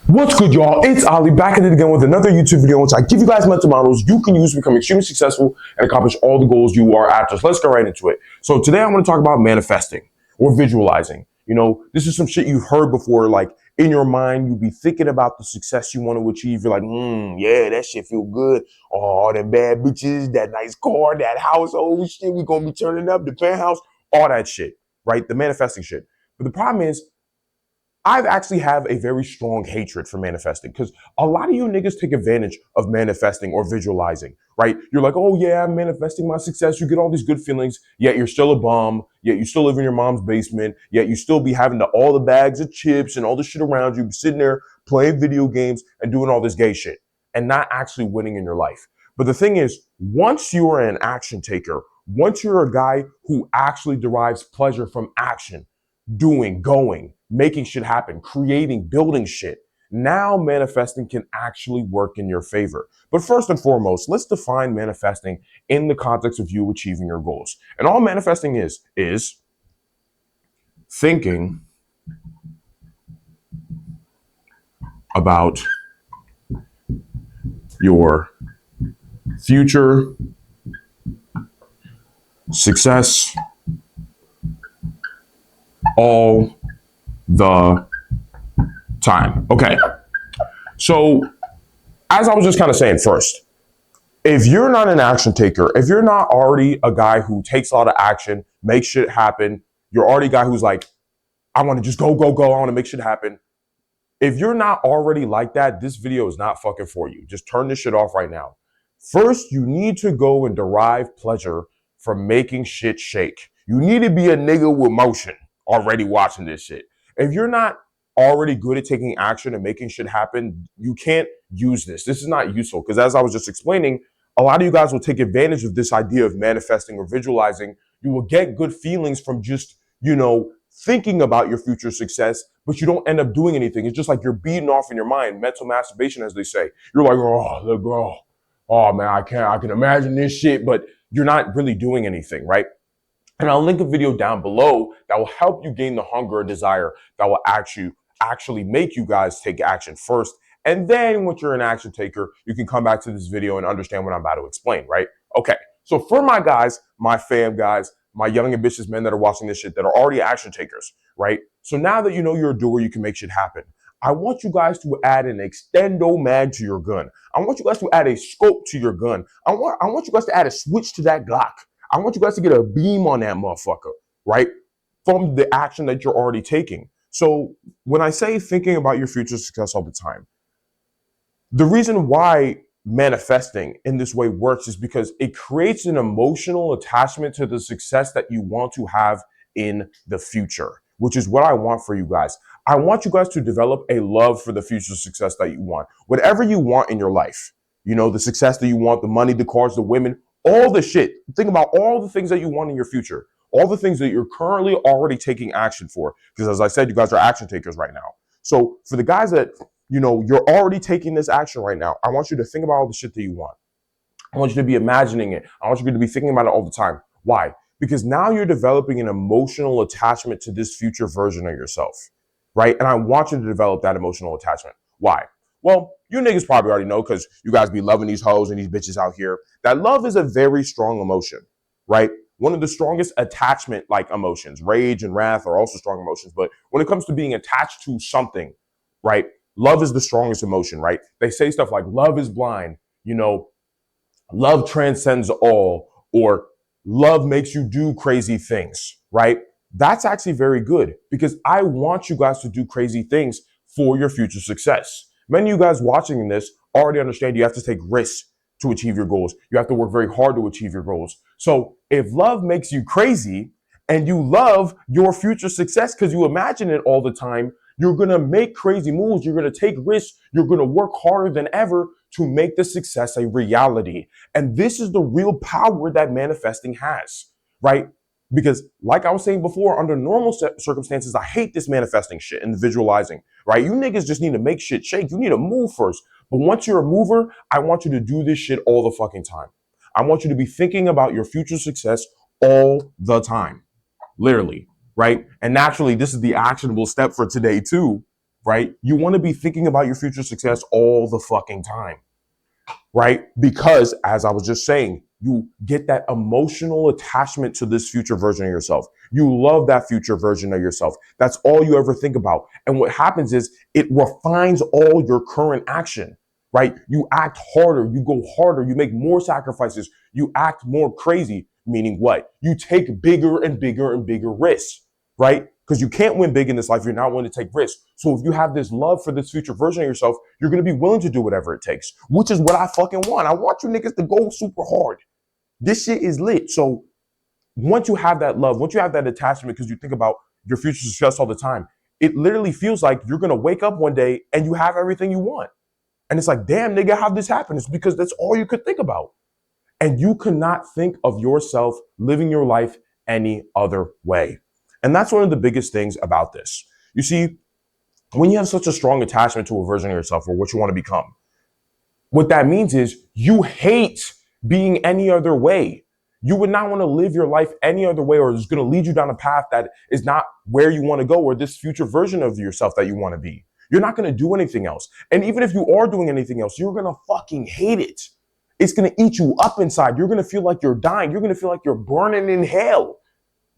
What's good, y'all? It's Ali back at it again with another YouTube video in which I give you guys mental models you can use to become extremely successful and accomplish all the goals you are after. So let's get right into it. So today I'm going to talk about manifesting or visualizing. You know, this is some shit you've heard before. Like in your mind, you be thinking about the success you want to achieve. You're like, yeah, that shit feel good. Oh, all them bad bitches, that nice car, that house, oh shit, we going to be turning up the penthouse, all that shit, right? The manifesting shit. But the problem is, I actually have a very strong hatred for manifesting because a lot of you niggas take advantage of manifesting or visualizing, right? You're like, oh yeah, I'm manifesting my success. You get all these good feelings, yet you're still a bum, yet you still live in your mom's basement, yet you still be having all the bags of chips and all the shit around you, sitting there playing video games and doing all this gay shit and not actually winning in your life. But the thing is, once you are an action taker, once you're a guy who actually derives pleasure from action, doing, going, making shit happen, creating, building shit. Now manifesting can actually work in your favor. But first and foremost, let's define manifesting in the context of you achieving your goals. And all manifesting is thinking about your future success all the time. Okay. So as I was just kind of saying first, if you're not an action taker, if you're not already a guy who takes a lot of action, makes shit happen, you're already a guy who's like, I want to just go, I want to make shit happen. If you're not already like that, this video is not fucking for you. Just turn this shit off right now. First, you need to go and derive pleasure from making shit shake. You need to be a nigga with motion already watching this shit. If you're not already good at taking action and making shit happen, you can't use this. This is not useful because as I was just explaining, a lot of you guys will take advantage of this idea of manifesting or visualizing. You will get good feelings from just, thinking about your future success, but you don't end up doing anything. It's just like you're beating off in your mind, mental masturbation, as they say. You're like, oh, the girl, oh man, I can imagine this shit, but you're not really doing anything, right? And I'll link a video down below that will help you gain the hunger and desire that will actually make you guys take action first. And then once you're an action taker, you can come back to this video and understand what I'm about to explain, right? Okay, so for my guys, my fam guys, my young ambitious men that are watching this shit that are already action takers, right? So now that you know you're a doer, you can make shit happen. I want you guys to add an extendo mag to your gun. I want you guys to add a scope to your gun. I want you guys to add a switch to that Glock. I want you guys to get a beam on that motherfucker, right? From the action that you're already taking. So when I say thinking about your future success all the time, the reason why manifesting in this way works is because it creates an emotional attachment to the success that you want to have in the future, which is what I want for you guys. I want you guys to develop a love for the future success that you want. Whatever you want in your life, the success that you want, the money, the cars, the women, all the shit. Think about all the things that you want in your future, all the things that you're currently already taking action for. Because as I said, you guys are action takers right now. So for the guys that, you're already taking this action right now, I want you to think about all the shit that you want. I want you to be imagining it. I want you to be thinking about it all the time. Why? Because now you're developing an emotional attachment to this future version of yourself, right? And I want you to develop that emotional attachment. Why? Well, you niggas probably already know because you guys be loving these hoes and these bitches out here. That love is a very strong emotion, right? One of the strongest attachment-like emotions. Rage and wrath are also strong emotions. But when it comes to being attached to something, right? Love is the strongest emotion, right? They say stuff like love is blind, love transcends all, or love makes you do crazy things, right? That's actually very good because I want you guys to do crazy things for your future success. Many of you guys watching this already understand you have to take risks to achieve your goals. You have to work very hard to achieve your goals. So if love makes you crazy and you love your future success because you imagine it all the time, you're going to make crazy moves. You're going to take risks. You're going to work harder than ever to make the success a reality. And this is the real power that manifesting has, right? Because like I was saying before, under normal circumstances, I hate this manifesting shit and the visualizing, right? You niggas just need to make shit shake. You need to move first. But once you're a mover, I want you to do this shit all the fucking time. I want you to be thinking about your future success all the time, literally, right? And naturally, this is the actionable step for today too, right? You want to be thinking about your future success all the fucking time, right? Because as I was just saying, you get that emotional attachment to this future version of yourself. You love that future version of yourself. That's all you ever think about. And what happens is it refines all your current action, right? You act harder, you go harder, you make more sacrifices, you act more crazy, meaning what? You take bigger and bigger and bigger risks, right? Because you can't win big in this life if you're not willing to take risks. So if you have this love for this future version of yourself, you're going to be willing to do whatever it takes, which is what I fucking want. I want you niggas to go super hard. This shit is lit. So once you have that love, once you have that attachment, because you think about your future success all the time, it literally feels like you're going to wake up one day and you have everything you want. And it's like, damn, nigga, how'd this happen? It's because that's all you could think about. And you cannot think of yourself living your life any other way. And that's one of the biggest things about this. You see, when you have such a strong attachment to a version of yourself or what you want to become, what that means is you hate being any other way. You would not want to live your life any other way, or it's going to lead you down a path that is not where you want to go, or this future version of yourself that you want to be. You're not going to do anything else. And even if you are doing anything else, you're going to fucking hate it. It's going to eat you up inside. You're going to feel like you're dying. You're going to feel like you're burning in hell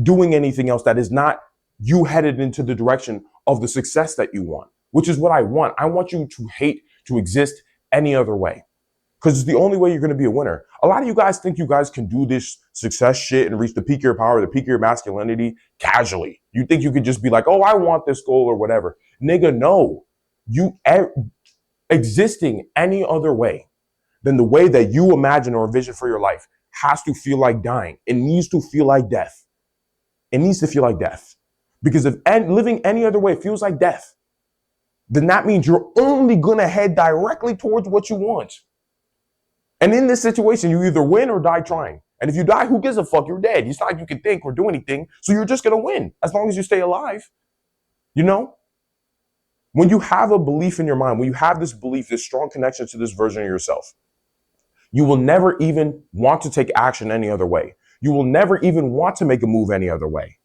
doing anything else that is not you headed into the direction of the success that you want, which is what I want. I want you to hate to exist any other way, because it's the only way you're going to be a winner. A lot of you guys think you guys can do this success shit and reach the peak of your power, the peak of your masculinity casually. You think you could just be like, oh, I want this goal or whatever. Nigga, no. Existing any other way than the way that you imagine or envision for your life has to feel like dying. It needs to feel like death. It needs to feel like death. Because if living any other way feels like death, then that means you're only going to head directly towards what you want. And in this situation, you either win or die trying. And if you die, who gives a fuck? You're dead. It's not like you can think or do anything. So you're just going to win as long as you stay alive. You know? When you have a belief in your mind, when you have this belief, this strong connection to this version of yourself, you will never even want to take action any other way. You will never even want to make a move any other way,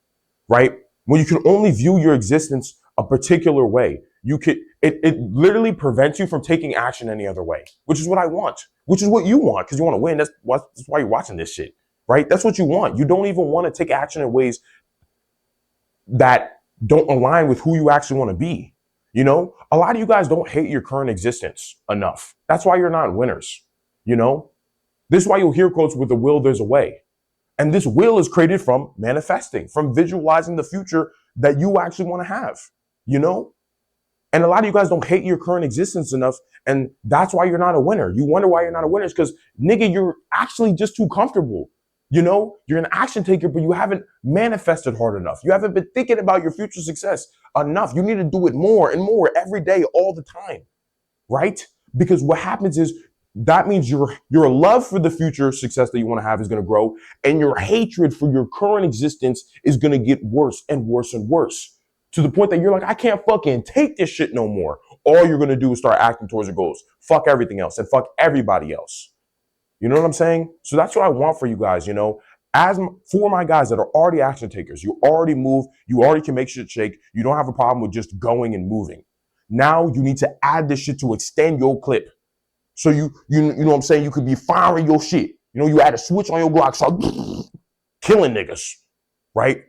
right? When you can only view your existence a particular way, it literally prevents you from taking action any other way, which is what I want, which is what you want, because you want to win. That's why you're watching this shit, right? That's what you want. You don't even want to take action in ways that don't align with who you actually want to be. You know, a lot of you guys don't hate your current existence enough. That's why you're not winners. You know, this is why you'll hear quotes with the will, there's a way. And this will is created from manifesting, from visualizing the future that you actually want to have, you know? And a lot of you guys don't hate your current existence enough. And that's why you're not a winner. You wonder why you're not a winner. It's because, nigga, you're actually just too comfortable. You know, you're an action taker, but you haven't manifested hard enough. You haven't been thinking about your future success enough. You need to do it more and more every day, all the time, right? Because what happens is that means your love for the future success that you want to have is going to grow, and your hatred for your current existence is going to get worse and worse and worse, to the point that you're like, I can't fucking take this shit no more. All you're going to do is start acting towards your goals. Fuck everything else and fuck everybody else. You know what I'm saying? So that's what I want for you guys, you know, for my guys that are already action takers. You already move. You already can make shit shake. You don't have a problem with just going and moving. Now you need to add this shit to extend your clip. So you know what I'm saying? You could be firing your shit. You know, you add a switch on your Glock, start killing niggas, right?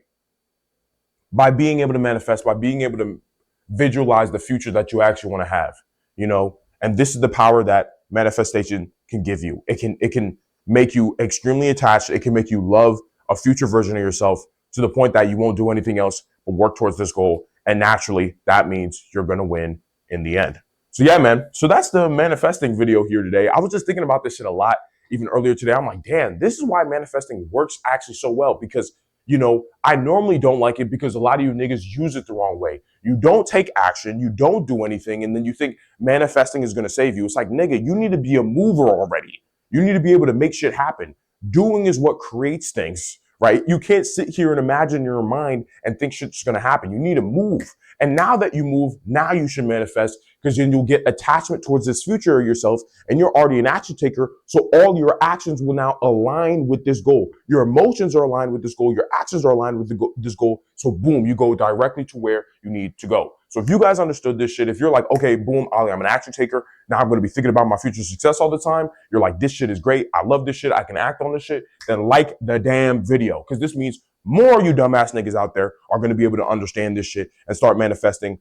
By being able to manifest, by being able to visualize the future that you actually want to have, you know? And this is the power that manifestation can give you. It can make you extremely attached. It can make you love a future version of yourself to the point that you won't do anything else but work towards this goal. And naturally, that means you're going to win in the end. So yeah, man. So that's the manifesting video here today. I was just thinking about this shit a lot even earlier today. I'm like, damn, this is why manifesting works actually so well, because, you know, I normally don't like it because a lot of you niggas use it the wrong way. You don't take action, you don't do anything, and then you think manifesting is going to save you. It's like, nigga, you need to be a mover already. You need to be able to make shit happen. Doing is what creates things, right? You can't sit here and imagine in your mind and think shit's going to happen. You need to move. And now that you move, now you should manifest, because then you'll get attachment towards this future of yourself, and you're already an action taker. So all your actions will now align with this goal. Your emotions are aligned with this goal. Your actions are aligned with this goal. So boom, you go directly to where you need to go. So if you guys understood this shit, if you're like, okay, boom, Ollie, I'm an action taker. Now I'm going to be thinking about my future success all the time. You're like, this shit is great. I love this shit. I can act on this shit. Then like the damn video. Because this means more of you dumbass niggas out there are going to be able to understand this shit and start manifesting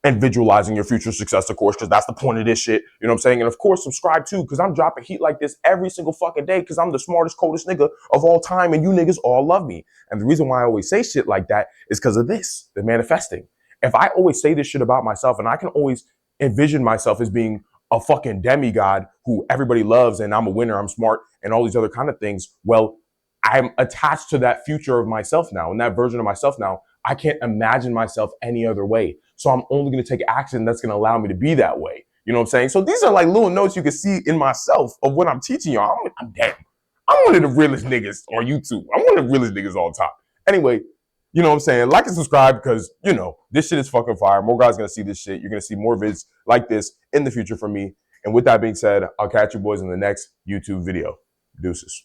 and visualizing your future success, of course, because that's the point of this shit. You know what I'm saying? And of course, subscribe too, because I'm dropping heat like this every single fucking day, because I'm the smartest, coldest nigga of all time, and you niggas all love me. And the reason why I always say shit like that is because of this, the manifesting. If I always say this shit about myself, and I can always envision myself as being a fucking demigod who everybody loves, and I'm a winner, I'm smart, and all these other kind of things, well, I'm attached to that future of myself now, and that version of myself now. I can't imagine myself any other way. So I'm only going to take action that's going to allow me to be that way. You know what I'm saying? So these are like little notes you can see in myself of what I'm teaching y'all. I'm damn. I'm one of the realest niggas on YouTube. I'm one of the realest niggas all the time. Anyway, you know what I'm saying? Like and subscribe because, you know, this shit is fucking fire. More guys going to see this shit. You're going to see more vids like this in the future from me. And with that being said, I'll catch you boys in the next YouTube video. Deuces.